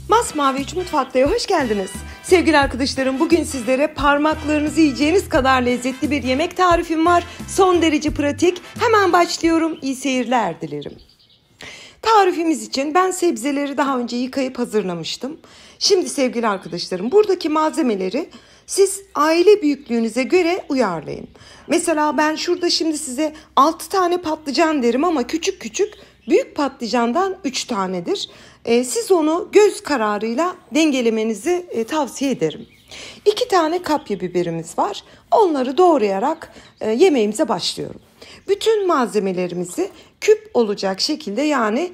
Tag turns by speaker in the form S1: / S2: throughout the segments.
S1: Masmavi 3 Mutfakta'ya hoş geldiniz. Sevgili arkadaşlarım, bugün sizlere parmaklarınızı yiyeceğiniz kadar lezzetli bir yemek tarifim var. Son derece pratik. Hemen başlıyorum. İyi seyirler dilerim. Tarifimiz için ben sebzeleri daha önce yıkayıp hazırlamıştım. Şimdi sevgili arkadaşlarım, buradaki malzemeleri siz aile büyüklüğünüze göre uyarlayın. Mesela ben şurada şimdi size 6 tane patlıcan derim ama küçük küçük, büyük patlıcandan 3 tanedir. Siz onu göz kararıyla dengelemenizi tavsiye ederim. 2 tane kapya biberimiz var. Onları doğrayarak yemeğimize başlıyorum. Bütün malzemelerimizi küp olacak şekilde, yani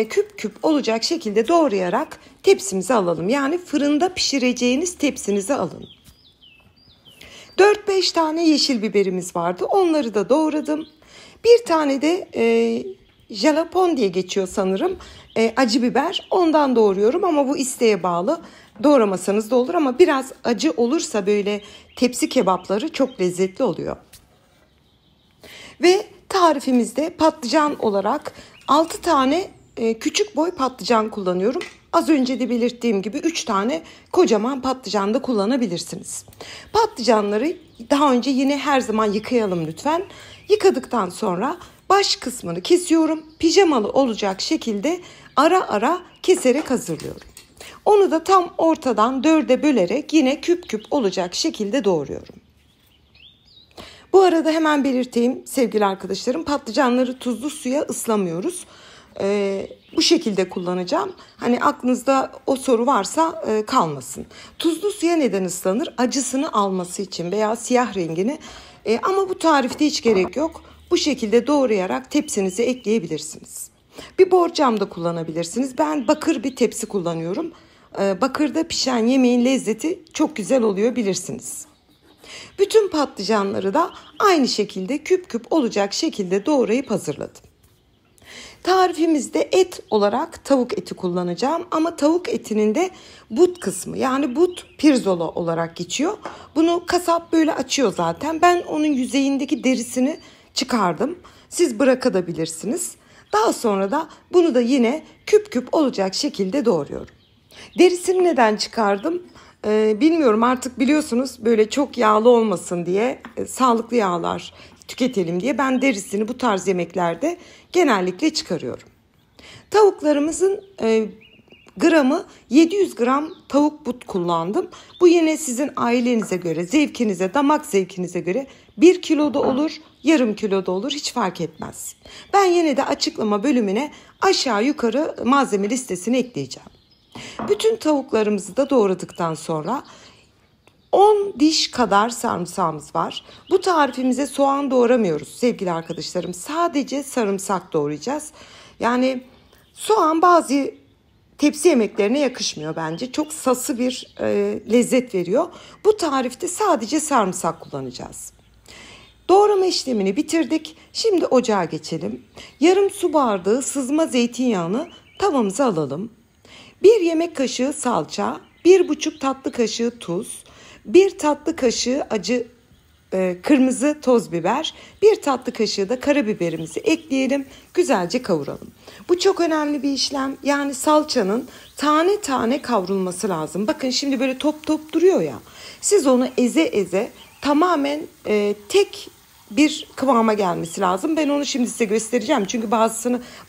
S1: küp küp olacak şekilde doğrayarak tepsimize alalım. Yani fırında pişireceğiniz tepsinize alın. 4-5 tane yeşil biberimiz vardı. Onları da doğradım. Bir tane de jalapon diye geçiyor sanırım. Acı biber. Ondan doğruyorum ama bu isteğe bağlı. Doğramasanız da olur ama biraz acı olursa böyle tepsi kebapları çok lezzetli oluyor. Ve tarifimizde patlıcan olarak 6 tane küçük boy patlıcan kullanıyorum. Az önce de belirttiğim gibi 3 tane kocaman patlıcan da kullanabilirsiniz. Patlıcanları daha önce yine her zaman yıkayalım lütfen. Yıkadıktan sonra baş kısmını kesiyorum. Pijamalı olacak şekilde ara ara keserek hazırlıyorum. Onu da tam ortadan 4'e bölerek yine küp küp olacak şekilde doğruyorum. Bu arada hemen belirteyim sevgili arkadaşlarım, patlıcanları tuzlu suya ıslamıyoruz. Bu şekilde kullanacağım. Hani aklınızda o soru varsa kalmasın. Tuzlu suya neden ıslanır? Acısını alması için veya siyah rengini. Ama bu tarifte hiç gerek yok. Bu şekilde doğrayarak tepsinize ekleyebilirsiniz. Bir borcam da kullanabilirsiniz. Ben bakır bir tepsi kullanıyorum. Bakırda pişen yemeğin lezzeti çok güzel oluyor, bilirsiniz. Bütün patlıcanları da aynı şekilde küp küp olacak şekilde doğrayıp hazırladım. Tarifimizde et olarak tavuk eti kullanacağım ama tavuk etinin de but kısmı, yani but pirzola olarak geçiyor. Bunu kasap böyle açıyor zaten. Ben onun yüzeyindeki derisini çıkardım. Siz bırakabilirsiniz. Daha sonra da bunu da yine küp küp olacak şekilde doğruyorum. Derisini neden çıkardım? Bilmiyorum, artık biliyorsunuz böyle çok yağlı olmasın diye, sağlıklı yağlar tüketelim diye ben derisini bu tarz yemeklerde genellikle çıkarıyorum. Tavuklarımızın gramı 700 gram tavuk but kullandım. Bu yine sizin ailenize göre, zevkinize, damak zevkinize göre 1 kilo da olur, yarım kilo da olur, hiç fark etmez. Ben yine de açıklama bölümüne aşağı yukarı malzeme listesini ekleyeceğim. Bütün tavuklarımızı da doğradıktan sonra 10 diş kadar sarımsağımız var. Bu tarifimize soğan doğramıyoruz sevgili arkadaşlarım. Sadece sarımsak doğrayacağız. Yani soğan bazı tepsi yemeklerine yakışmıyor bence. Çok sası bir lezzet veriyor. Bu tarifte sadece sarımsak kullanacağız. Doğrama işlemini bitirdik. Şimdi ocağa geçelim. Yarım su bardağı sızma zeytinyağını tavamıza alalım. 1 yemek kaşığı salça, 1,5 tatlı kaşığı tuz, 1 tatlı kaşığı acı kırmızı toz biber, 1 tatlı kaşığı da karabiberimizi ekleyelim. Güzelce kavuralım. Bu çok önemli bir işlem. Yani salçanın tane tane kavrulması lazım. Bakın şimdi böyle top top duruyor ya. Siz onu eze eze tamamen tek bir kıvama gelmesi lazım. Ben onu şimdi size göstereceğim. Çünkü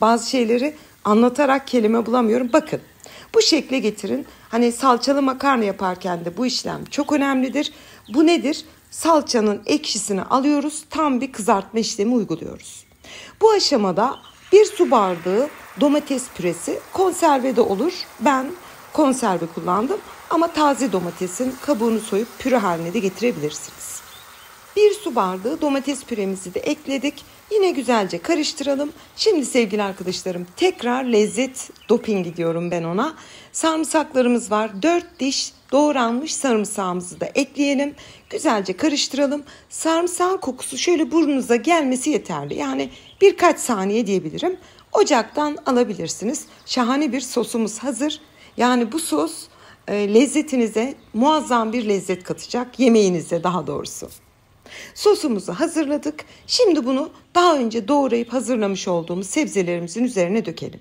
S1: bazı şeyleri anlatarak kelime bulamıyorum. Bakın. Bu şekle getirin. Hani salçalı makarna yaparken de bu işlem çok önemlidir. Bu nedir? Salçanın ekşisini alıyoruz. Tam bir kızartma işlemi uyguluyoruz. Bu aşamada 1 su bardağı domates püresi, konserve de olur. Ben konserve kullandım ama taze domatesin kabuğunu soyup püre haline de getirebilirsiniz. 1 su bardağı domates püremizi de ekledik. Yine güzelce karıştıralım. Şimdi sevgili arkadaşlarım, tekrar lezzet dopingi diyorum ben ona. Sarımsaklarımız var. 4 diş doğranmış sarımsağımızı da ekleyelim. Güzelce karıştıralım. Sarımsağın kokusu şöyle burnunuza gelmesi yeterli. Yani birkaç saniye diyebilirim. Ocaktan alabilirsiniz. Şahane bir sosumuz hazır. Yani bu sos lezzetinize muazzam bir lezzet katacak. Yemeğinize daha doğrusu. Sosumuzu hazırladık. Şimdi bunu daha önce doğrayıp hazırlamış olduğumuz sebzelerimizin üzerine dökelim.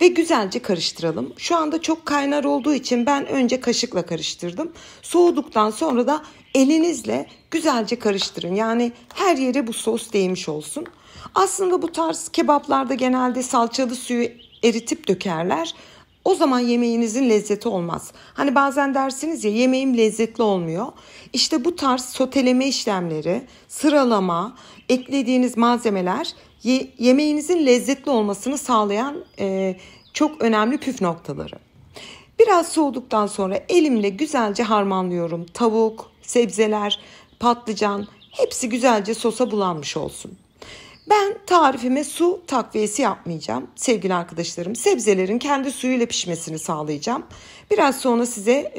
S1: Ve güzelce karıştıralım. Şu anda çok kaynar olduğu için ben önce kaşıkla karıştırdım. Soğuduktan sonra da elinizle güzelce karıştırın. Yani her yere bu sos değmiş olsun. Aslında bu tarz kebaplarda genelde salçalı suyu eritip dökerler. O zaman yemeğinizin lezzeti olmaz. Hani bazen dersiniz ya, yemeğim lezzetli olmuyor. İşte bu tarz soteleme işlemleri, sıralama, eklediğiniz malzemeler yemeğinizin lezzetli olmasını sağlayan çok önemli püf noktaları. Biraz soğuduktan sonra elimle güzelce harmanlıyorum. Tavuk, sebzeler, patlıcan hepsi güzelce sosa bulanmış olsun. Ben tarifime su takviyesi yapmayacağım sevgili arkadaşlarım. Sebzelerin kendi suyuyla pişmesini sağlayacağım. Biraz sonra size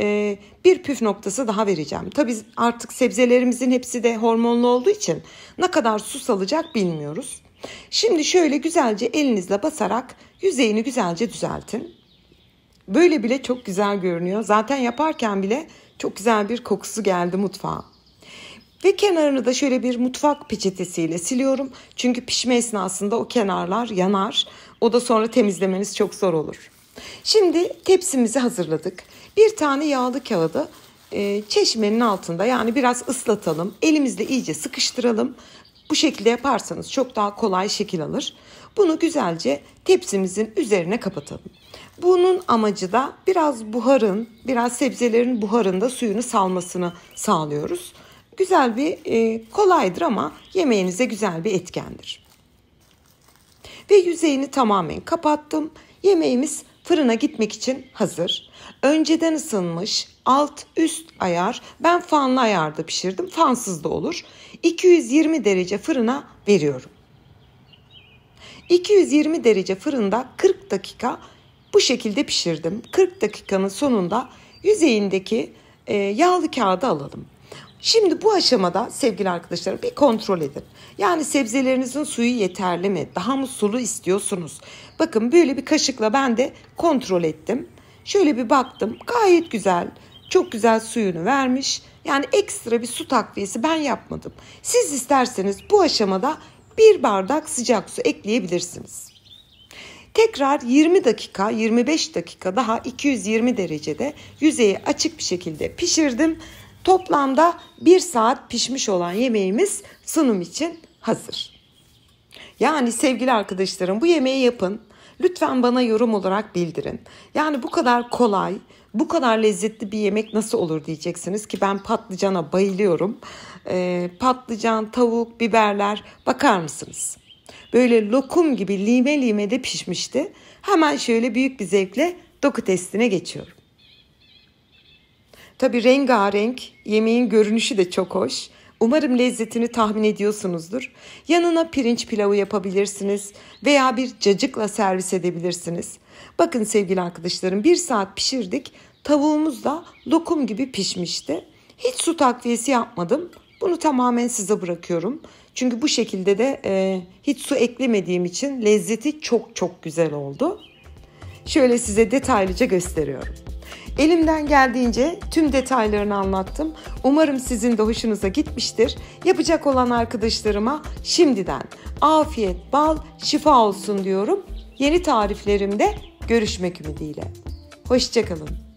S1: bir püf noktası daha vereceğim. Tabii artık sebzelerimizin hepsi de hormonlu olduğu için ne kadar su salacak bilmiyoruz. Şimdi şöyle güzelce elinizle basarak yüzeyini güzelce düzeltin. Böyle bile çok güzel görünüyor. Zaten yaparken bile çok güzel bir kokusu geldi mutfağa. Ve kenarını da şöyle bir mutfak peçetesiyle siliyorum. Çünkü pişme esnasında o kenarlar yanar. O da sonra temizlemeniz çok zor olur. Şimdi tepsimizi hazırladık. Bir tane yağlı kağıdı çeşmenin altında, yani biraz ıslatalım. Elimizle iyice sıkıştıralım. Bu şekilde yaparsanız çok daha kolay şekil alır. Bunu güzelce tepsimizin üzerine kapatalım. Bunun amacı da biraz sebzelerin buharında suyunu salmasını sağlıyoruz. Güzel bir kolaydır ama yemeğinize güzel bir etkendir. Ve yüzeyini tamamen kapattım. Yemeğimiz fırına gitmek için hazır. Önceden ısınmış alt üst ayar, ben fanlı ayarda pişirdim. Fansız da olur. 220 derece fırına veriyorum. 220 derece fırında 40 dakika bu şekilde pişirdim. 40 dakikanın sonunda yüzeyindeki yağlı kağıdı alalım. Şimdi bu aşamada sevgili arkadaşlarım bir kontrol edin. Yani sebzelerinizin suyu yeterli mi? Daha mı sulu istiyorsunuz? Bakın böyle bir kaşıkla ben de kontrol ettim. Şöyle bir baktım, gayet güzel, çok güzel suyunu vermiş. Yani ekstra bir su takviyesi ben yapmadım. Siz isterseniz bu aşamada bir bardak sıcak su ekleyebilirsiniz. Tekrar 20 dakika 25 dakika daha 220 derecede yüzeyi açık bir şekilde pişirdim. Toplamda 1 saat pişmiş olan yemeğimiz sunum için hazır. Yani sevgili arkadaşlarım, bu yemeği yapın. Lütfen bana yorum olarak bildirin. Yani bu kadar kolay, bu kadar lezzetli bir yemek nasıl olur diyeceksiniz ki ben patlıcana bayılıyorum. Patlıcan, tavuk, biberler, bakar mısınız? Böyle lokum gibi lime lime de pişmişti. Hemen şöyle büyük bir zevkle doku testine geçiyorum. Tabii rengarenk, yemeğin görünüşü de çok hoş. Umarım lezzetini tahmin ediyorsunuzdur. Yanına pirinç pilavı yapabilirsiniz veya bir cacıkla servis edebilirsiniz. Bakın sevgili arkadaşlarım, 1 saat pişirdik. Tavuğumuz da lokum gibi pişmişti. Hiç su takviyesi yapmadım. Bunu tamamen size bırakıyorum. Çünkü bu şekilde de hiç su eklemediğim için lezzeti çok çok güzel oldu. Şöyle size detaylıca gösteriyorum. Elimden geldiğince tüm detaylarını anlattım. Umarım sizin de hoşunuza gitmiştir. Yapacak olan arkadaşlarıma şimdiden afiyet, bal, şifa olsun diyorum. Yeni tariflerimde görüşmek ümidiyle. Hoşça kalın.